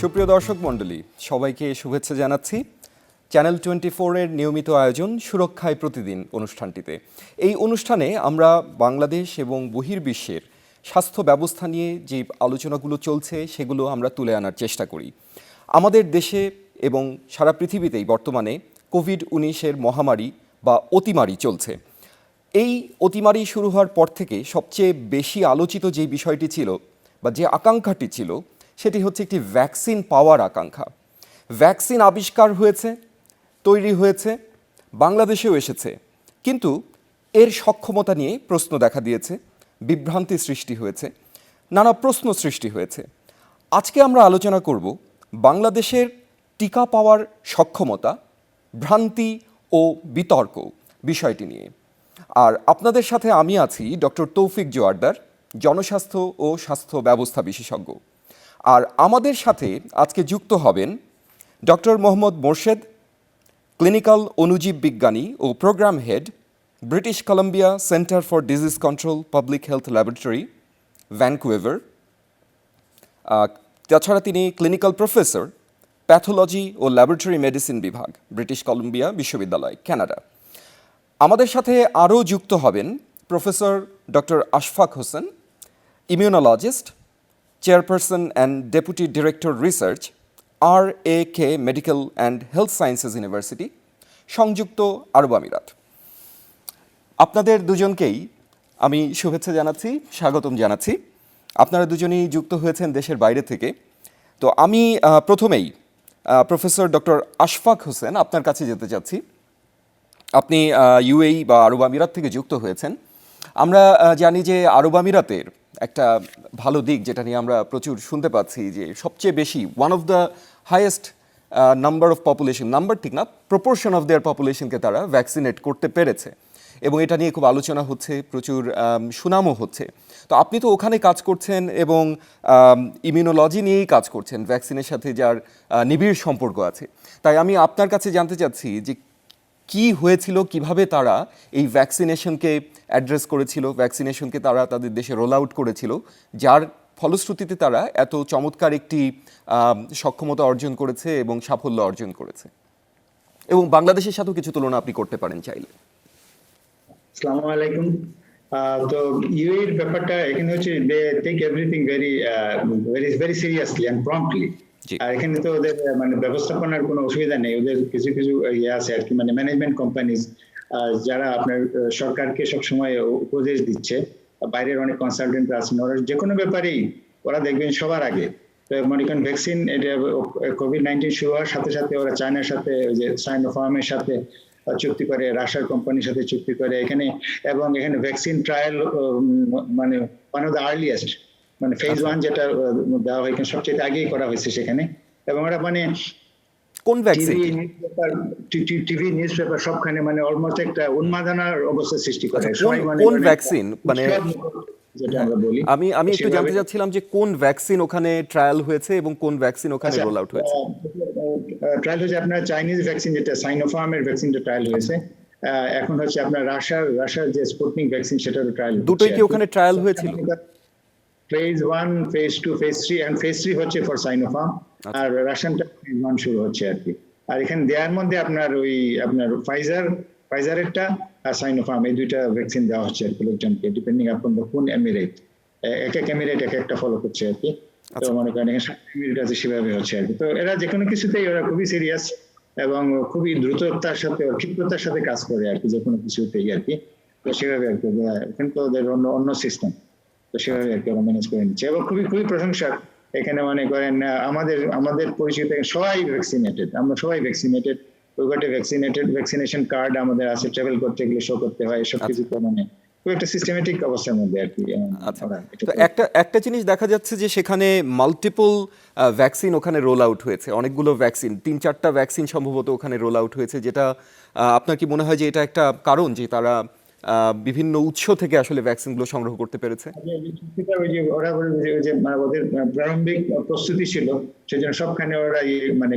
সুপ্রিয় দর্শক মণ্ডলী, সবাইকে শুভেচ্ছা জানাচ্ছি চ্যানেল 24-এর নিয়মিত আয়োজন সুরক্ষায় প্রতিদিন অনুষ্ঠানটিতে। এই অনুষ্ঠানে আমরা বাংলাদেশ এবং বহির্বিশ্বের স্বাস্থ্য ব্যবস্থা নিয়ে যে আলোচনাগুলো চলছে সেগুলো আমরা তুলে আনার চেষ্টা করি। আমাদের দেশে এবং সারা পৃথিবীতেই বর্তমানে কোভিড-19-এর মহামারী বা অতিমারি চলছে। এই অতিমারি শুরু হওয়ার পর থেকে সবচেয়ে বেশি আলোচিত যে বিষয়টি ছিল বা যে আকাঙ্ক্ষাটি ছিল সেটি হচ্ছে একটি ভ্যাকসিন পাওয়ার আকাঙ্ক্ষা। ভ্যাকসিন আবিষ্কার হয়েছে, তৈরি হয়েছে, বাংলাদেশেও এসেছে, কিন্তু এর সক্ষমতা নিয়ে প্রশ্ন দেখা দিয়েছে, বিভ্রান্তি সৃষ্টি হয়েছে, নানা প্রশ্ন সৃষ্টি হয়েছে। আজকে আমরা আলোচনা করব বাংলাদেশের টিকা পাওয়ার সক্ষমতা, ভ্রান্তি ও বিতর্ক বিষয়টি নিয়ে। আর আপনাদের সাথে আমি আছি ডক্টর তৌফিক জোয়ারদার, জনস্বাস্থ্য ও স্বাস্থ্য ব্যবস্থা বিশেষজ্ঞ। আর আমাদের সাথে আজকে যুক্ত হবেন ডক্টর মোহাম্মদ মোর্শেদ, ক্লিনিক্যাল অণুজীব বিজ্ঞানী ও programme head, British Columbia centre for disease control public health laboratory, Vancouver. তাছাড়া তিনি ক্লিনিক্যাল প্রফেসর, প্যাথোলজি ও ল্যাবরেটরি মেডিসিন বিভাগ, ব্রিটিশ কলাম্বিয়া বিশ্ববিদ্যালয়, কানাডা। আমাদের সাথে আরও যুক্ত হবেন professor doctor Ashfaq Hossain, immunologist, chairperson and deputy director research, RAK medical and health sciences university, সংযুক্ত আরব আমিরাত। আপনাদের দুজনকেই আমি শুভেচ্ছা জানাচ্ছি, স্বাগতম জানাচ্ছি। আপনারা দুজনেই যুক্ত হয়েছেন দেশের বাইরে থেকে। তো আমি প্রথমেই প্রফেসর ডক্টর আশফাক হোসেন আপনার কাছে যেতে চাচ্ছি। আপনি UAE বা আরব আমিরাত থেকে যুক্ত হয়েছেন। আমরা জানি যে আরব আমিরাতের একটা ভালো দিক, যেটা নিয়ে আমরা প্রচুর শুনতে পাচ্ছি, যে সবচেয়ে বেশি one of the highest number of population, number ঠিক না, প্রপোর্শন অফ দেয়ার পপুলেশনকে তারা ভ্যাকসিনেট করতে পেরেছে, এবং এটা নিয়ে খুব আলোচনা হচ্ছে, প্রচুর সুনামও হচ্ছে। তো আপনি তো ওখানে কাজ করছেন এবং ইমিউনোলজি নিয়েই কাজ করছেন, ভ্যাকসিনের সাথে যার নিবিড় সম্পর্ক আছে। তাই আমি আপনার কাছে জানতে চাচ্ছি যে কি হয়েছিল, কিভাবে তারা এই ভ্যাকসিনেশনকে অ্যাড্রেস করেছিল, ভ্যাকসিনেশনকে তারা তাদের দেশে রোল আউট করেছিল, যার ফলশ্রুতিতে তারা এত চমৎকার একটি সক্ষমতা অর্জন করেছে এবং সাফল্য অর্জন করেছে, এবং বাংলাদেশের সাথেও কিছু তুলনা আপনি করতে পারেন চাইলে। আসসালামু আলাইকুম। তো ইউএর ব্যাপারটা এখানে হচ্ছে they take everything very very seriously and promptly. আর এখানে তো ওদের মানে ব্যবস্থাপনার কোনো অসুবিধা নেই। ওদের কিছু কিছু ইয়ে আছে আর কি, মানে ম্যানেজমেন্ট কোম্পানিজ যারা আপনার সরকারকে সবসময় উপদেশ দিচ্ছে, বাইরের অনেক কনসালটেন্ট আছেন, ওরা যে কোনো ব্যাপারেই ওরা দেখবেন সবার আগে। তো মনে করেন ভ্যাকসিন, এটা কোভিড-19 শুরু হওয়ার সাথে সাথে ওরা চায়নার সাথে, যে সাইনোফার্মের সাথে চুক্তি করে, রাশিয়ার কোম্পানির সাথে চুক্তি করে এখানে, এবং এখানে ভ্যাকসিন ট্রায়াল মানে ওয়ান অফ দ্য আর্লিয়েস্ট, মানে ফেজ 1 যেটা দেওয়া হয় সবচেয়ে আগেই করা হয়েছে সেখানে। এবং ওরা মানে কোন ভ্যাকসিন, টিভি নিউজ পেপার সবখানে মানে অলমোস্ট একটা উন্মাদনার অবস্থা সৃষ্টি করে। কোন ভ্যাকসিন মানে যেটা আমরা বলি, আমি একটু জানতে চাচ্ছিলাম যে কোন ভ্যাকসিন ওখানে ট্রায়াল হয়েছে এবং কোন ভ্যাকসিন ওখানে রোল আউট হয়েছে। ট্রায়াল হচ্ছে আপনার চাইনিজ ভ্যাকসিন, যেটা সাইনোফার্মের ভ্যাকসিনটা ট্রায়াল হয়েছে। এখন হচ্ছে আপনার রাশিয়ার যে স্পুটনিক ভ্যাকসিন, সেটারও ট্রায়াল। দুটোই কি ওখানে ট্রায়াল হয়েছিল? Phase 1, phase 2, phase 3 and phase 3 হচ্ছে ফর সাইনোফার্ম, আর রাশিয়ানটা ফেজ 1 শুরু হচ্ছে আর কি। আর এখানে দেওয়ার মধ্যে আপনার ওই আপনার ফাইজারেরটা আর সাইনোফার্ম, এই দুইটা ভ্যাকসিন দেওয়া হচ্ছে আর কি লোকজনকে, ডিপেন্ডিং আপন কোন এমিরেট। এক এক এমিরেট এক একটা ফলো করছে আর কি। তো মনে করেন এখানে এমিরেট আছে, সেভাবে হচ্ছে আর কি। তো এরা যে কোনো কিছুতেই ওরা খুবই সিরিয়াস এবং খুবই দ্রুততার সাথে, ক্ষিপ্রতার সাথে কাজ করে আর কি, যে কোনো কিছুতেই আর কি। তো সেভাবে আর কি, এখানে তো ওদের অন্য সিস্টেম, তো সেভাবে আর কি ওরা ম্যানেজ করে নিচ্ছে। এবং খুবই খুবই প্রশংসা এখানে, মনে করেন আমাদের পরিচিত সবাই ভ্যাকসিনেটেড, আমরা সবাই ভ্যাকসিনেটেড। ভ্যাকসিনেশন কার্ড আমাদের আছে, ট্রাভেল করতে গেলে শো করতে হয়, এসব কিছু তো মানে খুব একটা সিস্টেমেটিক অবস্থার মধ্যে আর কি। তো একটা জিনিস দেখা যাচ্ছে যে সেখানে মাল্টিপল ভ্যাকসিন ওখানে রোল আউট হয়েছে, অনেকগুলো ভ্যাকসিন, 3-4টা ভ্যাকসিন সম্ভবত ওখানে রোল আউট হয়েছে, যেটা আপনার কি মনে হয় যে এটা একটা কারণ যে তারা বিভিন্ন উৎস থেকে আসলে ভ্যাকসিনগুলো সংগ্রহ করতে পেরেছে? ওরা ওদের প্রারম্ভিক প্রস্তুতি ছিল, সেজন্য সবখানে ওরা মানে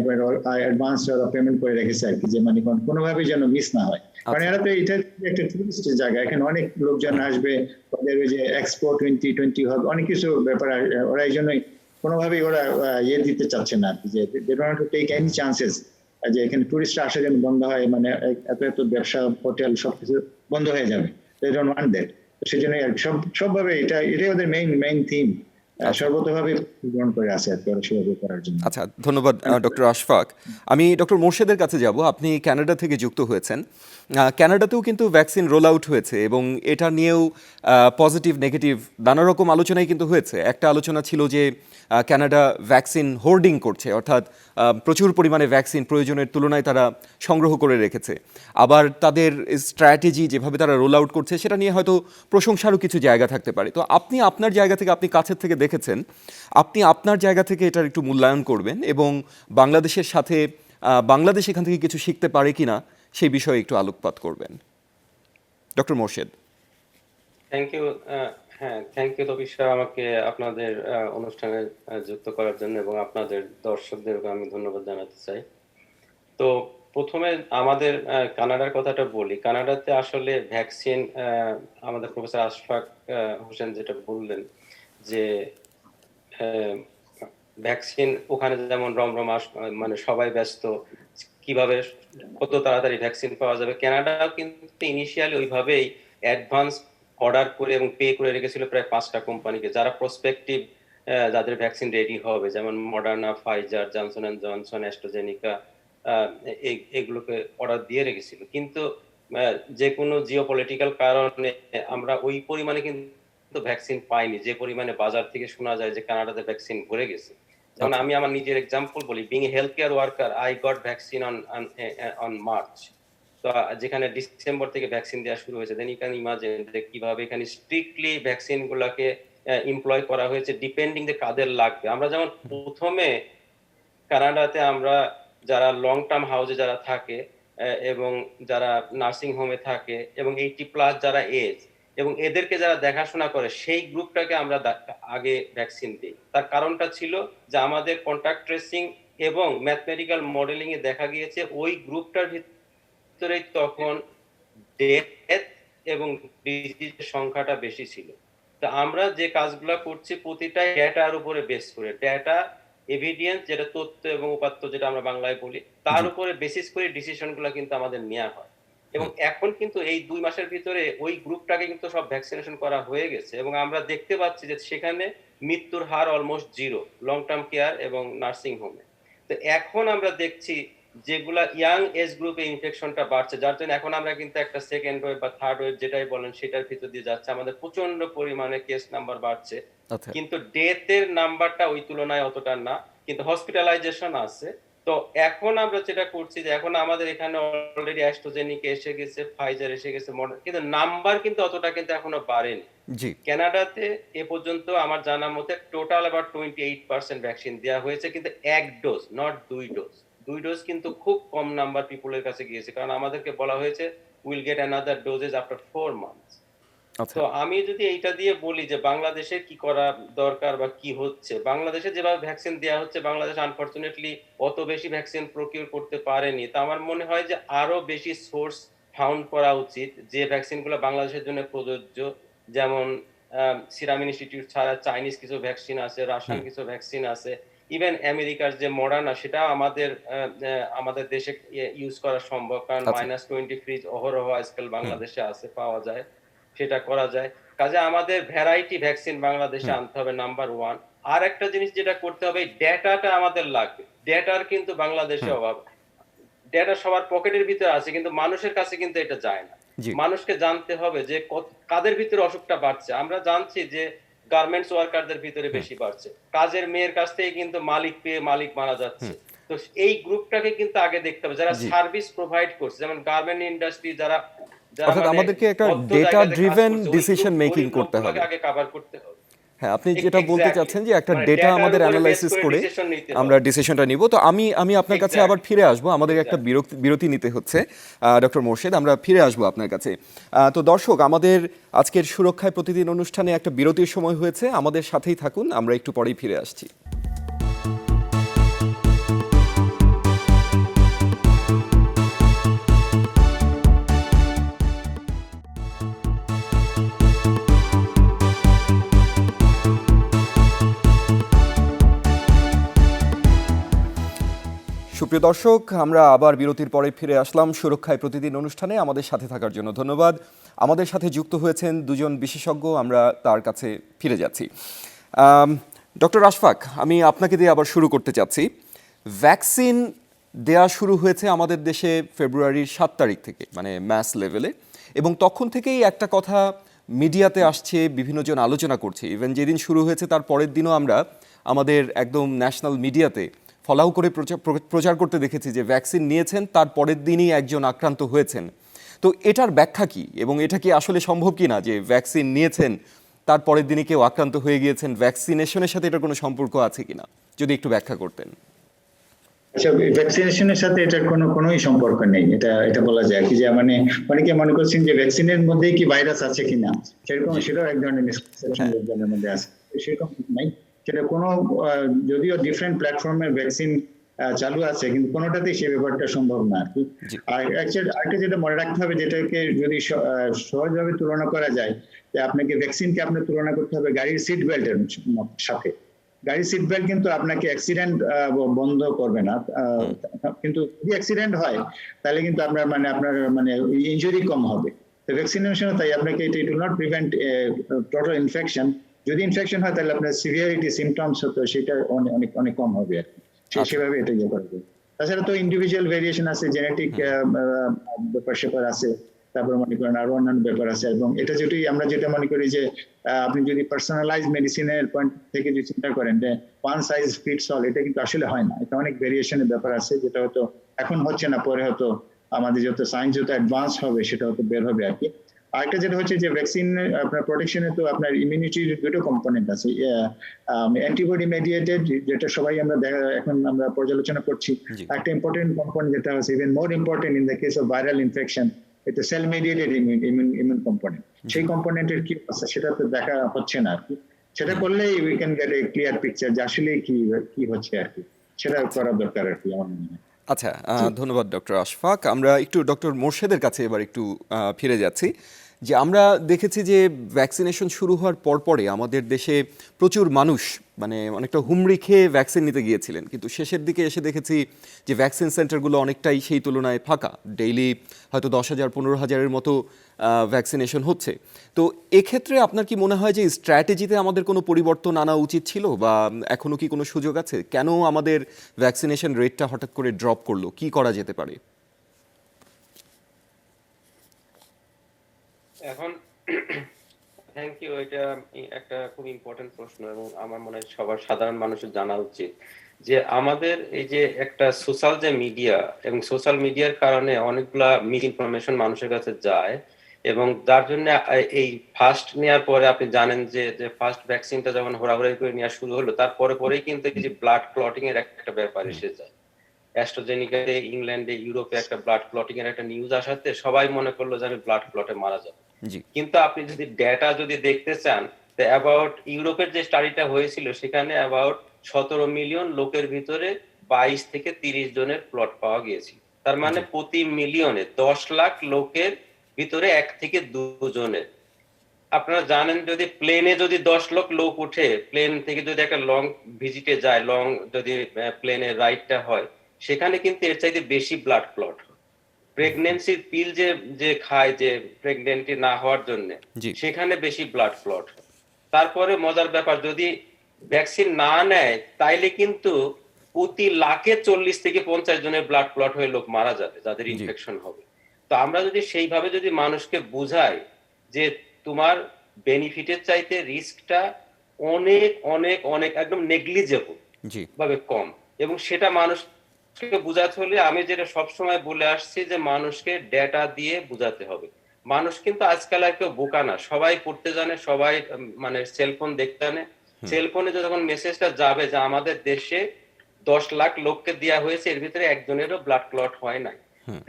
অ্যাডভান্স ওরা পেমেন্ট করে রেখেছে আর কি, যে মানে কোনোভাবেই যেন মিস না হয়। কারণ এরা তো এটা একটা টুরিস্ট জায়গা, এখানে অনেক লোকজন আসবে, ওদের ওই যে এক্সপো 2020 হবে, অনেক কিছু ব্যাপার, ওরা এই জন্যই কোনোভাবেই ওরা ইয়ে দিতে চাচ্ছে না আর কি, যে they don't to take any chances যে এখানে টুরিস্টরা আসা যেন বন্ধ হয়, মানে এত এত ব্যবসা হোটেল সবকিছু বন্ধ হয়ে যাবে, দে ডোন্ট ওয়ান্ট দ্যাট। সেই জন্য সবভাবে এটাই ওদের মেইন থিম, সর্বতভাবে গ্রহণ করে আছে আর কি ওরা সেভাবে করার জন্য। আচ্ছা, ধন্যবাদ ডক্টর আশফাক। আমি ডক্টর মোর্শেদের কাছে যাব। আপনি কানাডা থেকে যুক্ত হয়েছেন। কানাডাতেও কিন্তু ভ্যাকসিন রোল আউট হয়েছে এবং এটা নিয়েও পজিটিভ নেগেটিভ নানা রকম আলোচনাই কিন্তু হয়েছে। একটা আলোচনা ছিল যে কানাডা ভ্যাকসিন হোর্ডিং করছে, অর্থাৎ প্রচুর পরিমাণে ভ্যাকসিন প্রয়োজনের তুলনায় তারা সংগ্রহ করে রেখেছে। আবার তাদের স্ট্র্যাটেজি যেভাবে তারা রোল আউট করছে সেটা নিয়ে হয়তো প্রশংসারও কিছু জায়গা থাকতে পারে। তো আপনি আপনার জায়গা থেকে, আপনি কাছের থেকে দেখেছেন, আপনি আপনার জায়গা থেকে এটার একটু মূল্যায়ন করবেন এবং বাংলাদেশের সাথে বাংলাদেশ এখান থেকে কিছু শিখতে পারে কিনা সেই বিষয়ে একটু আলোকপাত করবেন। ডক্টর মোর্শেদ। Thank you. হ্যাঁ, থ্যাংক ইউ তপিক স্যার, আমাকে আপনাদের অনুষ্ঠানে যুক্ত করার জন্য এবং আপনাদের দর্শকদেরকে আমি ধন্যবাদ জানাতে চাই। তো প্রথমে আমাদের কানাডার কথাটা বলি। কানাডাতে আসলে ভ্যাকসিন, আমাদের প্রফেসর আশফাক হোসেন যেটা বললেন যে ভ্যাকসিন ওখানে যেমন রমরমা, মানে সবাই ব্যস্ত কিভাবে কত তাড়াতাড়ি ভ্যাকসিন পাওয়া যাবে। কানাডাও কিন্তু ইনিশিয়ালি ওইভাবেই অ্যাডভান্স অর্ডার করে এবং পে করে রেখেছিল প্রায় 5টা কোম্পানিকে, যারা প্রসপেক্টিভ, যাদের ভ্যাকসিন রেডি হবে, যেমন Moderna, Pfizer, Johnson and Johnson, AstraZeneca, এগুলোকে অর্ডার দিয়ে রেখেছিল। কিন্তু যে কোনো জিওপলিটিক্যাল কারণে আমরা ওই পরিমাণে কিন্তু ভ্যাকসিন পাইনি যে পরিমাণে বাজার থেকে শোনা যায় যে কানাডাতে ভ্যাকসিন ভরে গেছে। যেমন আমি আমার নিজের এক্সাম্পল বলি, being health care worker, I got vaccine on March. তো যেখানে ডিসেম্বর থেকে ভ্যাকসিন দেওয়া শুরু হয়েছে, দেন ইউ ক্যান ইমাজিন যে কিভাবে এখানে স্ট্রিক্টলি ভ্যাকসিন গুলাকে এমপ্লয় করা হয়েছে ডিপেন্ডিং যে কাদের লাগবে। আমরা যেমন প্রথমে কানাডাতে আমরা যারা লং টার্ম হাউসে যারা থাকে এবং যারা নার্সিং হোমে থাকে এবং 80+ যারা এজ এবং এদেরকে যারা দেখাশোনা করে সেই গ্রুপটাকে আমরা আগে ভ্যাকসিন দিই। তার কারণটা ছিল যে আমাদের কন্টাক্ট ট্রেসিং এবং ম্যাথমেটিক্যাল মডেলিং এ দেখা গিয়েছে ওই গ্রুপটার ভিতরে তখন ডেথ এবং ডিজিজের সংখ্যাটা বেশি ছিল। তো আমরা যে কাজগুলো করছি প্রতিটা ডেটার উপরে বেস করে, ডেটা এভিডেন্স যেটা তথ্য এবং উপাত্ত যেটা আমরা বাংলায় বলি, তার উপরে বেসিস করে ডিসিশনগুলো কিন্তু আমাদের নেওয়া হয়। এবং এখন কিন্তু এই 2 মাসের ভিতরে ওই গ্রুপটাকে কিন্তু সব ভ্যাকসিনেশন করা হয়ে গেছে এবং আমরা দেখতে পাচ্ছি যে সেখানে মৃত্যুর হার অলমোস্ট 0 লং টার্ম কেয়ার এবং নার্সিং হোমে। তো এখন আমরা দেখছি যেগুলা ইয়াং এজ গ্রুপে ইনফেকশনটা বাড়ছে, যার জন্য এখন আমরা কিন্তু একটা সেকেন্ড ওয়েভ বা থার্ড ওয়েভ যেটাই বলেন সেটার ভিতর দিয়ে যাচ্ছে, আমাদের প্রচন্ড পরিমাণে কেস নাম্বার বাড়ছে। কিন্তু ডেথের নাম্বারটা ওই তুলনায় অতটা না, কিন্তু হসপিটালাইজেশন আছে। তো এখন আমরা যেটা করছি যে এখন আমাদের এখানে অলরেডি অ্যাস্ট্রাজেনিকা এসে গেছে, ফাইজার এসে গেছে, কিন্তু নাম্বার কিন্তু অতটা কিন্তু এখনো বাড়েনি। কানাডাতে এ পর্যন্ত আমার জানা মতে টোটাল আবার 28% ভ্যাকসিন দেওয়া হয়েছে, কিন্তু 1 ডোজ, নট 2 ডোজ। 2 ডোজ কিন্তু খুব কম নাম্বার পিপলের কাছে গিয়েছে, কারণ আমাদেরকে বলা হয়েছে will get another doses after 4 months. তো আমি যদি এইটা দিয়ে বলি যে বাংলাদেশে কি করা দরকার বা কি হচ্ছে, বাংলাদেশে যেভাবে ভ্যাকসিন দেওয়া হচ্ছে, বাংলাদেশ আনফরচুনেটলি অত বেশি ভ্যাকসিন প্রকিউর করতে পারেনি। তো আমার মনে হয় যে আরো বেশি সোর্স ফাউন্ড করা উচিত যে ভ্যাকসিনগুলো বাংলাদেশের জন্য প্রযোজ্য। যেমন সিরাম ইনস্টিটিউট ছাড়া চাইনিজ কিছু ভ্যাকসিন আছে, রাশিয়ান কিছু ভ্যাকসিন আছে, ইভেন আমেরিকার যে মডার্না সেটা আমাদের দেশে ইউজ করা সম্ভব, কারণ -20 ফ্রিজ অহরহ আজকাল বাংলাদেশে আছে, পাওয়া যায়, সেটা করা যায়। কাজে আমাদের ভ্যারাইটি ভ্যাকসিন বাংলাদেশে আনতে হবে, নাম্বার 1। আর একটা জিনিস যেটা করতে হবে, ডেটাটা আমাদের লাগবে। ডেটার কিন্তু বাংলাদেশে অভাব। ডেটা সবার পকেটের ভিতরে আছে কিন্তু মানুষের কাছে কিন্তু এটা যায় না। মানুষকে জানতে হবে যে কাদের ভিতরে অসুখটা বাড়ছে। আমরা জানছি যে গার্মেন্টস ওয়ার্কারদের ভিতরে বেশি বাড়ছে, কাজের মেয়ের কাছ থেকে কিন্তু মালিক পেয়ে মালিক মারা যাচ্ছে। তো এই গ্রুপটাকে কিন্তু আগে দেখতে হবে, যারা সার্ভিস প্রোভাইড করছে, যেমন গার্মেন্ট ইন্ডাস্ট্রি, যারা আমাদেরকে একটা ডেটা ড্রিভেন ডিসিশন মেকিং করতে হবে, আগে কভার করতে হবে। হ্যাঁ, আপনি যেটা বলতে চাচ্ছেন যে একটা ডেটা আমাদের অ্যানালাইসিস করে আমরা ডিসিশনটা নিব। তো আমি আপনার কাছে আবার ফিরে আসবো, আমাদের একটা বিরতি নিতে হচ্ছে ডক্টর মোর্শেদ, আমরা ফিরে আসবো আপনার কাছে। তো দর্শক, আমাদের আজকের সুরক্ষায় প্রতিদিন অনুষ্ঠানে একটা বিরতির সময় হয়েছে, আমাদের সাথেই থাকুন, আমরা একটু পরেই ফিরে আসছি। সুপ্রিয় দর্শক, আমরা আবার বিরতির পরে ফিরে আসলাম সুরক্ষায় প্রতিদিন অনুষ্ঠানে। আমাদের সাথে থাকার জন্য ধন্যবাদ। আমাদের সাথে যুক্ত হয়েছেন দুজন বিশেষজ্ঞ, আমরা তার কাছে ফিরে যাচ্ছি। ডক্টর আশফাক, আমি আপনাকে দিয়ে আবার শুরু করতে চাচ্ছি। ভ্যাকসিন দেয়া শুরু হয়েছে আমাদের দেশে ফেব্রুয়ারির 7 তারিখ থেকে, মানে ম্যাস লেভেলে, এবং তখন থেকেই একটা কথা মিডিয়াতে আসছে, বিভিন্নজন আলোচনা করছে। ইভেন যেদিন শুরু হয়েছে তার পরের দিনও আমরা আমাদের একদম ন্যাশনাল মিডিয়াতে ফলাও করে প্রচার করতে দেখেছি যে ভ্যাকসিন নিয়েছেন, তার পরের দিনই একজন আক্রান্ত হয়েছেন। তো এটার ব্যাখ্যা কি, এবং এটা কি আসলে সম্ভব কি না যে ভ্যাকসিন নিয়েছেন তার পরের দিনই কেউ আক্রান্ত হয়ে গিয়েছেন? ভ্যাকসিনেশনের সাথে এটার কোনো সম্পর্ক আছে কিনা, যদি একটু ব্যাখ্যা করতেন। আচ্ছা, ভ্যাকসিনেশনের সাথে এটার কোনোই সম্পর্ক নেই, এটা বলা যায় কি, যে মানে অনেকে মনে করছেন যে ভ্যাকসিনের মধ্যেই কি ভাইরাস আছে কিনা, সেরকম সেটাও এক ধরনের মিসকনসেপশন লোকজনের মধ্যে আছে। সেরকম নাই, সেটা কোনো যদিও ডিফারেন্ট প্ল্যাটফর্মের ভ্যাকসিন চালু আছে, কিন্তু কোনোটাতেই সে ব্যাপারটা সম্ভব না আর কি। আর আরেকটা যেটা মনে রাখতে হবে, যেটাকে যদি সহজভাবে তুলনা করা যায়, যে আপনাকে ভ্যাকসিনকে আপনার তুলনা করতে হবে গাড়ির সিট বেল্টের সাথে। গাড়ির সিট বেল্ট কিন্তু আপনাকে অ্যাক্সিডেন্ট বন্ধ করবে না, কিন্তু যদি অ্যাক্সিডেন্ট হয় তাহলে কিন্তু আপনার ইনজুরি কম হবে। তো ভ্যাকসিনেশন তাই আপনাকে it will not prevent total infection. যদি ইনফেকশন হয় তাহলে আপনার সিভিয়ারিটি সিমটমস হতো সেটা অনেক অনেক কম হবে আর কি। সেভাবে এটা ইয়ে করা যায়। তাছাড়া তো ইন্ডিভিজুয়াল ভেরিয়েশন আছে, জেনেটিক ব্যাপার স্যাপার আছে, তারপর মনে করেন আরো অন্যান্য ব্যাপার আছে। এবং এটা আমরা যেটা মনে করি যে আপনি যদি পার্সোনালাইজ মেডিসিনের পয়েন্ট থেকে যদি চিন্তা করেন যে ওয়ান সাইজ ফিটস অল, এটা কিন্তু আসলে হয় না। এটা অনেক ভেরিয়েশনের ব্যাপার আছে, যেটা হয়তো এখন হচ্ছে না, পরে হয়তো আমাদের যত সায়েন্স যত অ্যাডভান্স হবে সেটা হয়তো বের হবে আর কি। আরেকটা যেটা হচ্ছে যে ভ্যাকসিন আপনার প্রোটেকশনে তো আপনার ইমিউনিটির দুটো কম্পোনেন্ট আছে, অ্যান্টিবডি মেডিয়েটেড, যেটা সবাই এখন আমরা পর্যালোচনা করছি। একটা ইম্পর্টেন্ট কম্পোনেন্ট যেটা হচ্ছে even more important in the case of viral infection, এটা সেল মেডিয়েটেড ইমিউন কম্পোনেন্ট। সেই কম্পোনেন্টের কি আছে সেটা তো দেখা হচ্ছে না আর কি। সেটা করলেই we can get A clear picture যে আসলে কি হচ্ছে আর কি। সেটা করা দরকার আর কি আমার মনে হয়। আচ্ছা, ধন্যবাদ ডক্টর আশফাক। আমরা একটু ডক্টর মোর্শেদের কাছে এবার একটু ফিরে যাচ্ছি। যে আমরা দেখেছি যে ভ্যাকসিনেশন শুরু হওয়ার পরে আমাদের দেশে প্রচুর মানুষ মানে অনেকটা হুমড়ি খেয়ে ভ্যাকসিন নিতে গিয়েছিলেন, কিন্তু শেষের দিকে এসে দেখেছি যে ভ্যাকসিন সেন্টারগুলো অনেকটাই সেই তুলনায় ফাঁকা। ডেইলি হয়তো 10,000 15,000-এর মতো ভ্যাকসিনেশন হচ্ছে। তো এক্ষেত্রে আপনার কি মনে হয় যে স্ট্র্যাটেজিতে আমাদের কোনো পরিবর্তন আনা উচিত ছিল, বা এখনও কি কোনো সুযোগ আছে? কেন আমাদের ভ্যাকসিনেশন রেটটা হঠাৎ করে ড্রপ করলো? কি করা যেতে পারে? এখন থ্যাংক ইউ, এটা একটা খুব ইম্পর্টেন্ট প্রশ্ন এবং আমার মনে হয় সবার সাধারণ মানুষের জানা উচিত যে আমাদের এই যে একটা সোশ্যাল যে মিডিয়া, এবং সোশ্যাল মিডিয়ার কারণে অনেকগুলা মিস ইনফরমেশন মানুষের কাছে যায়, এবং যার জন্য এই ফার্স্ট নেওয়ার পরে আপনি জানেন যে ফার্স্ট ভ্যাকসিনটা যখন হোড়াহুড়ি করে নেওয়া শুরু হলো, তারপরেই কিন্তু এই যে ব্লাড ক্লটিং এর একটা ব্যাপার এসে যায়। অ্যাস্ট্রাজেনিকাতে ইংল্যান্ডে ইউরোপে একটা ব্লাড ক্লটিং এর একটা নিউজ আসাতে সবাই মনে করলো যে আমি ব্লাড ক্লটে মারা যাব। কিন্তু আপনি যদি ডেটা যদি দেখতে চান, অ্যাবাউট ইউরোপের যে স্টাডিটা হয়েছিল সেখানে অ্যাবাউট 17 মিলিয়ন লোকের ভিতরে 22 থেকে 30 জনের প্লট পাওয়া গিয়েছিল। তার মানে প্রতি মিলিয়নে 10 লাখ লোকের ভিতরে 1 থেকে 2 জনের। আপনারা জানেন যদি প্লেনে যদি 10 লাখ লোক উঠে, প্লেন থেকে যদি একটা লং ভিজিটে যায়, লং যদি প্লেনের রাইডটা হয়, সেখানে কিন্তু এর চাইতে বেশি ব্লাড ক্লট হয়। প্রেগন্যান্সির পিল যে খায়, যে প্রেগন্যান্টি না হওয়ার জন্য, সেখানে বেশি ব্লাড ক্লট হয়। তারপরে মজার ব্যাপার, যদি ভ্যাকসিন না নেয় তাইলে কিন্তু প্রতি লাখে 40 থেকে 50 জনের ব্লাড ক্লট হয়ে লোক মারা যাবে যাদের ইনফেকশন হবে। তো আমরা যদি সেইভাবে যদি মানুষকে বুঝাই যে তোমার বেনিফিটের চাইতে রিস্কটা অনেক অনেক অনেক একদম নেগলিজেবল ভাবে কম, এবং সেটা মানুষকে বুঝাতে হলে আমি যেটা সবসময় বলে আসছি যে মানুষকে ডেটা দিয়ে বুঝাতে হবে। মানুষ কিন্তু আজকাল আর কেউ বোকা না, সবাই পড়তে জানে, সবাই মানে সেলফোন দেখতে জানে। সেলফোনে যখন মেসেজটা যাবে যে আমাদের দেশে 10 লাখ লোককে দেওয়া হয়েছে, এর ভিতরে একজনেরও ব্লাড ক্লট হয় নাই,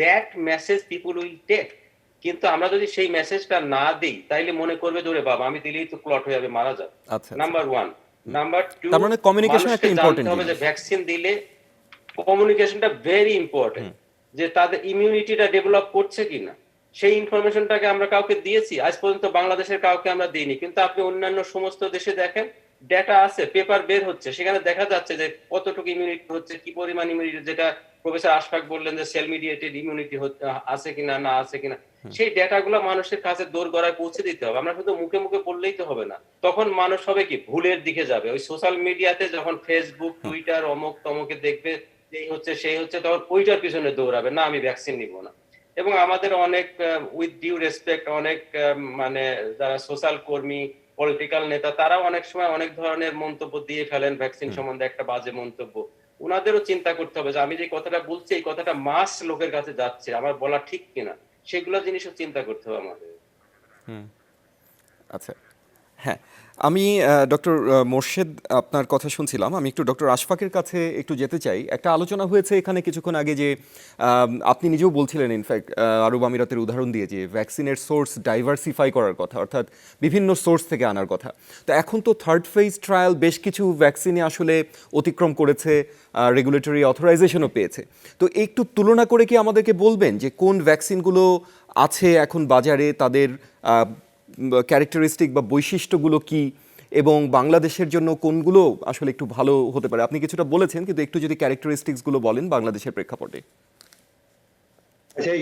that message people will take. কিন্তু আমরা যদি সেই মেসেজটা না দিই তাইলে মনে করবে ধরে বাবা আমি দিলেই তো ক্লট হয়ে যাবে, মারা যাবে। নাম্বার 1। নাম্বার 2, তার মানে কমিউনিকেশন একটা ইম্পর্টেন্ট হবে যে ভ্যাকসিন দিলে কমিউনিকেশনটা ভেরি ইম্পর্টেন্ট, যে তাদের ইমিউনিটিটা ডেভেলপ করছে কিনা সেই ইনফরমেশনটাকে আমরা কাউকে দিয়েছি? আজ পর্যন্ত বাংলাদেশের কাউকে আমরা দিইনি, কিন্তু আপনি অন্যান্য সমস্ত দেশে দেখেন, ডেটা আছে, পেপার বের হচ্ছে, সেখানে দেখা যাচ্ছে যে কতটুকু ইমিউনিটি হচ্ছে, কি পরিমাণ ইমিউনিটি, যেটা প্রফেসর আশফাক বললেন যে সেল মিডিয়েটেড ইমিউনিটি আছে কিনা না আছে কিনা, সেই ডেটাগুলো মানুষের কাছে দোরগোড়ায় পৌঁছে দিতে হবে। আমরা শুধু মুখে মুখে বললেই তো হবে না, তখন মানুষ হবে কি ভুলের দিকে যাবে। ওই সোশ্যাল মিডিয়াতে যখন ফেসবুক টুইটার অমুক তমুকে দেখবে এই হচ্ছে সেই হচ্ছে, তখন ওইটার পিছনে দৌড়াবে, না আমি ভ্যাকসিন নিব না। এবং আমাদের অনেক উইথ ডিউ রেসপেক্ট অনেক মানে যারা সোশ্যাল কর্মী পলিটিক্যাল নেতা তারাও অনেক সময় অনেক ধরনের মন্তব্য দিয়ে ফেলেন ভ্যাকসিন সম্বন্ধে, একটা বাজে মন্তব্য। ওনাদেরও চিন্তা করতে হবে যে আমি যে কথাটা বলছি এই কথাটা মাস লোকের কাছে যাচ্ছে, আমার বলা ঠিক কিনা, সেগুলো জিনিসও চিন্তা করতে হবে আমাদের। আচ্ছা, হ্যাঁ, আমি ডক্টর মোর্শেদ আপনার কথা শুনছিলাম। আমি একটু ডক্টর আশফাকের কাছে একটু যেতে চাই। একটা আলোচনা হয়েছে এখানে কিছুক্ষণ আগে যে আপনি নিজেও বলছিলেন ইনফ্যাক্ট আরব আমিরাতের উদাহরণ দিয়ে যে ভ্যাকসিনের সোর্স ডাইভার্সিফাই করার কথা, অর্থাৎ বিভিন্ন সোর্স থেকে আনার কথা। তো এখন তো থার্ড ফেজ ট্রায়াল বেশ কিছু ভ্যাকসিনে আসলে অতিক্রম করেছে, রেগুলেটরি অথরাইজেশনও পেয়েছে। তো একটু তুলনা করে কি আমাদেরকে বলবেন যে কোন ভ্যাকসিনগুলো আছে এখন বাজারে, তাদের ক্যারেক্টারিস্টিক বা বৈশিষ্ট্যগুলো কি, এবং বাংলাদেশের জন্য কোনগুলো আসলে একটু ভালো হতে পারে? আপনি কিছুটা বলেছেন, কিন্তু একটু যদি ক্যারেক্টারিস্টিক্সগুলো বলেন বাংলাদেশের প্রেক্ষাপটে। আচ্ছা,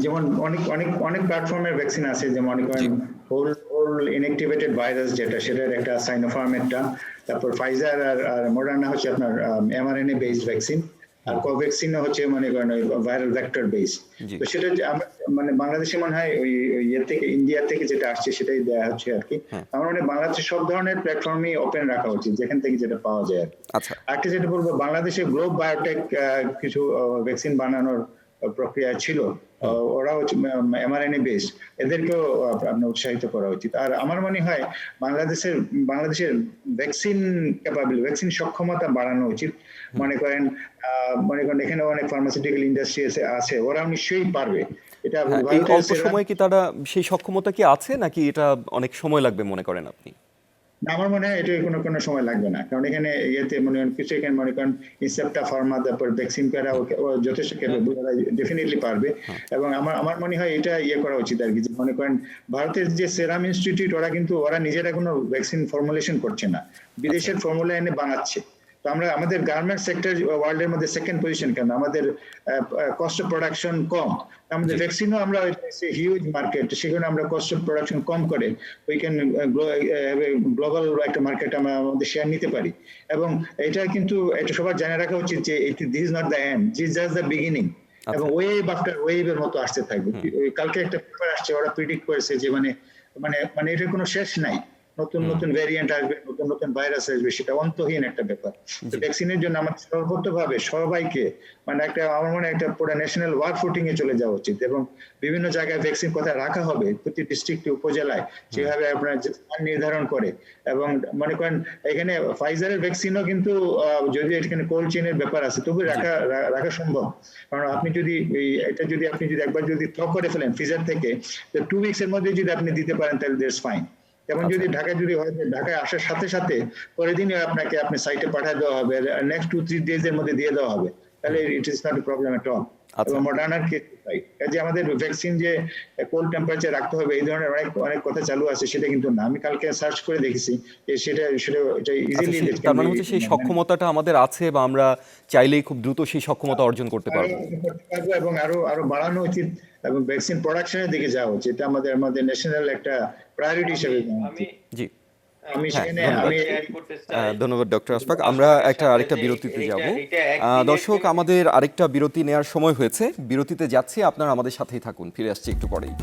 যেমন অনেক অনেক অনেক প্ল্যাটফর্মের ভ্যাকসিন আছে, যেমন অনেক হোল ইনঅ্যাক্টিভেটেড ভাইরাস যেটা, সেটার একটা সাইনোফার্মেরটা, তারপর ফাইজার আর মডার্না হচ্ছে আপনার এমআরএনএ বেসড ভ্যাকসিন, আর কোভ্যাক্সিন হচ্ছে মনে করেন ওই ভাইরাল ভেক্টর বেস। তো সেটা মানে বাংলাদেশে মনে হয় ওই ইয়ে থেকে ইন্ডিয়া থেকে যেটা আসছে সেটাই দেওয়া হচ্ছে আর কি। আমার মনে হয় বাংলাদেশে সব ধরনের প্ল্যাটফর্মই ওপেন রাখা উচিত, যেখান থেকে যেটা পাওয়া যায় আর কি। আচ্ছা, আরেকটা যেটা বলবো, বাংলাদেশে গ্লোব বায়োটেক কিছু ভ্যাকসিন বানানোর প্রক্রিয়া ছিল, ওরা হচ্ছে এমআরএনএ বেস, এদেরকেও আপনার উৎসাহিত করা উচিত। আর আমার মনে হয় বাংলাদেশের ভ্যাকসিন ক্যাপাবিলিটি, ভ্যাকসিন সক্ষমতা বাড়ানো উচিত। মনে করেন এখানে অনেক ফার্মাসিউটিক্যাল ইন্ডাস্ট্রি আছে, ওরা নিশ্চয়ই পারবে এটা। এই অল্প সময় কি তারা সেই সক্ষমতা কি আছে, নাকি এটা অনেক সময় লাগবে মনে করেন আপনি? আমার মনে হয় এটা কোনো সময় লাগবে না, কারণ এখানে ইয়েতে মনে করেন কিছু এখানে মনে করেন ইনসেপ্টা ফার্মা, তারপর ভ্যাকসিন করা যথেষ্ট ক্যাপাবল, ওরা ডেফিনেটলি পারবে। এবং আমার মনে হয় এটা করা উচিত আর কি। মনে করেন ভারতের যে সেরাম ইনস্টিটিউট, ওরা নিজেরা কোনো ভ্যাকসিন ফর্মুলেশন করছে না, বিদেশের ফর্মুলা এনে বানাচ্ছে। তো আমাদের গার্মেন্ট সেক্টর ওয়ার্ল্ডের মধ্যে সেকেন্ড পজিশন, কেন আমাদের কস্ট অফ প্রোডাকশন কম। আমাদের ভ্যাকসিনও আমরা হিউজ মার্কেট, সেখানে আমরা কস্ট অফ প্রোডাকশন কম করে উই ক্যান গ্লোবাল একটা মার্কেট আমরা আমাদের শেয়ার নিতে পারি। এবং এটা কিন্তু এটা সবার জানা রাখা উচিত যে this is not the end, this is just the beginning. এবং ওয়েভ আফটার ওয়েভের মতো আসতে থাকবে। কালকে একটা পেপার আসছে, ওরা প্রিডিক্ট করেছে যে মানে এটার কোনো শেষ নাই, নতুন নতুন ভ্যারিয়েন্ট আসবে, নতুন নতুন ভাইরাস আসবে, সেটা অন্তহীন একটা ব্যাপার। তো ভ্যাকসিনের জন্য আমাদের সর্বতভাবে সবাইকে আমার মনে হয় একটা পুরো ন্যাশনাল ওয়ার ফুটিং এ চলে যাওয়া উচিত, এবং বিভিন্ন জায়গায় ভ্যাকসিন কোথায় রাখা হবে প্রতি ডিস্ট্রিক্টে উপজেলায় সেভাবে আপনার স্থান নির্ধারণ করে। এবং মনে করেন এখানে ফাইজারের ভ্যাকসিনও কিন্তু যদি এখানে কোল্ড চেইনের ব্যাপার আছে, তবু রাখা সম্ভব। কারণ আপনি যদি একবার যদি থ্রো করে ফেলেন ফ্রিজার থেকে, 2 উইকস এর মধ্যে যদি আপনি দিতে পারেন তাহলে দ্যাটস ফাইন। যেমন যদি ঢাকায় আসার সাথে সাথে পরের দিনই আপনাকে সাইটে পাঠিয়ে দেওয়া হবে, নেক্সট 2-3 ডেজ এর মধ্যে দিয়ে দেওয়া হবে, তাহলে it is not a problem at all. এবং মডার্নার ক্ষেত্রে যে আমাদের ভ্যাকসিন যে কোল্ড টেম্পারেচার রাখতে হবে, এই ধরনের অনেক কথা চালু আছে, সেটা কিন্তু না। আমি কালকে সার্চ করে দেখেছি যে সেটা ইজিলি। তার মানে হচ্ছে সেই সক্ষমতাটা আমাদের আছে, বা আমরা চাইলেই খুব দ্রুত সেই সক্ষমতা অর্জন করতে পারবো, এবং আরো বাড়ানো উচিত, এবং ভ্যাকসিন প্রোডাকশনের দিকে যাওয়া উচিত। এটা আমাদের ন্যাশনাল একটা প্রায়োরিটি হিসেবে। জি, হ্যাঁ, ধন্যবাদ ডক্টর আশফাক। আমরা আরেকটা বিরতিতে যাব। দর্শক, আমাদের আরেকটা বিরতি নেওয়ার সময় হয়েছে, বিরতিতে যাচ্ছি, আপনারা আমাদের সাথেই থাকুন, ফিরে আসছি একটু পরেই।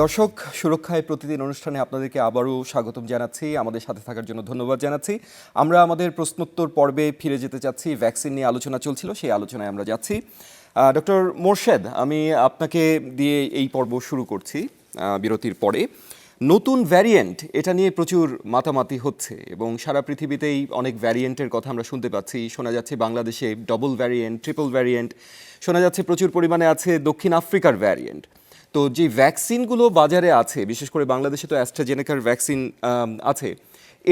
দর্শক, সুরক্ষায় প্রতিদিন অনুষ্ঠানে আপনাদেরকে আবারও স্বাগতম জানাচ্ছি, আমাদের সাথে থাকার জন্য ধন্যবাদ জানাচ্ছি। আমরা আমাদের প্রশ্নোত্তর পর্বে ফিরে যেতে চাচ্ছি। ভ্যাকসিন নিয়ে আলোচনা চলছিল, সেই আলোচনায় আমরা যাচ্ছি। ডক্টর মোর্শেদ, আমি আপনাকে দিয়ে এই পর্ব শুরু করছি বিরতির পরে। নতুন ভ্যারিয়েন্ট, এটা নিয়ে প্রচুর মাতামাতি হচ্ছে, এবং সারা পৃথিবীতেই অনেক ভ্যারিয়েন্টের কথা আমরা শুনতে পাচ্ছি। শোনা যাচ্ছে বাংলাদেশে ডবল ভ্যারিয়েন্ট, ট্রিপল ভ্যারিয়েন্ট, শোনা যাচ্ছে প্রচুর পরিমাণে আছে দক্ষিণ আফ্রিকার ভ্যারিয়েন্ট। তো যে ভ্যাকসিনগুলো বাজারে আছে, বিশেষ করে বাংলাদেশে তো অ্যাস্ট্রাজেনেকার ভ্যাকসিন আছে,